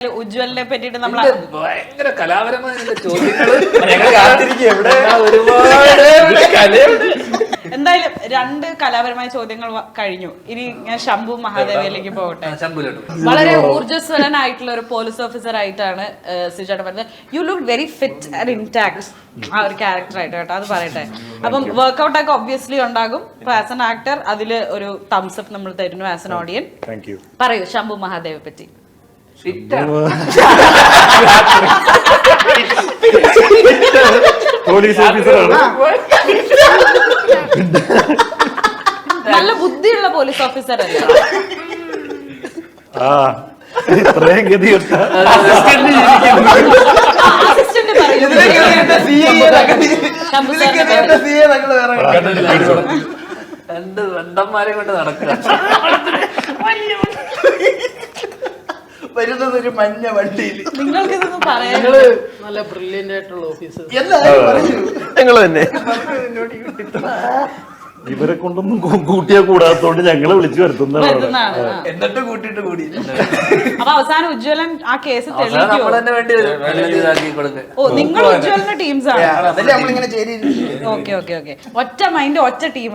ഉജ്വലിനെ പറ്റിട്ട് നമ്മൾ ഭയങ്കര കലാപരമായ ചോദ്യങ്ങള് എന്തായാലും രണ്ട് കലാപരമായ ചോദ്യങ്ങൾ കഴിഞ്ഞു. ഇനി ഞാൻ ശംഭു മഹാദേവിയിലേക്ക് പോകട്ടെ. വളരെ ഊർജ്ജസ്വലനായിട്ടുള്ള ഒരു പോലീസ് ഓഫീസർ ആയിട്ടാണ് സിജാട്ട് പറഞ്ഞത്. You look very fit and intact ആ ഒരു ക്യാരക്ടർ ആയിട്ട് കേട്ടോ, അത് പറയട്ടെ. അപ്പം വർക്ക്ഔട്ട് ഒക്കെ ഒബ്വിയസ്ലി ഉണ്ടാകും. ആസ് എൻ ആക്ടർ അതിൽ ഒരു തംസ് അപ്പ് നമ്മൾ തരുന്നു. ആസ് എൻ ഓഡിയൻ പറയൂ ശംഭു മഹാദേവെ പറ്റി. പോലീസ് ഓഫീസറാണ്, നല്ല ബുദ്ധിയുള്ള പോലീസ് ഓഫീസർ അല്ലേ? ഇത്രയും ഗതിയൊക്കെ അസിസ്റ്റന്റ് പറയൂ. രണ്ട് വെണ്ടന്മാരെ കൊണ്ട് നടക്കുക. വരുന്നത് ഒരു മഞ്ഞ വണ്ടിയിൽ. നിങ്ങൾക്ക് ഇതൊന്നും പറയാൻ നല്ല ബ്രില്യന്റ് ആയിട്ടുള്ള ഓഫീസർ ഞങ്ങള് തന്നെ. ഇവരെ കൊണ്ടൊന്നും കൂട്ടിയാ കൂടാത്തോണ്ട് ഞങ്ങളെ വിളിച്ചു വരുത്തുന്നതാണ്. എന്നിട്ട് കൂട്ടിട്ട് കൂടി. അപ്പൊ അവസാനം ഉജ്വലൻ ആ കേസ് തെളിയിക്കോ? നമ്മൾ തന്നെ വേണ്ടി ഇതാക്കി കൊടുക്കുക. ഓ, നിങ്ങൾ ഉജ്വലിന്റെ ടീംസ് ആണ്. അതല്ലേ നമ്മളിങ്ങനെ ചേരി. ഓക്കെ ഓക്കെ ഓക്കെ, ഒറ്റ മൈൻഡ് ഒറ്റ ടീം.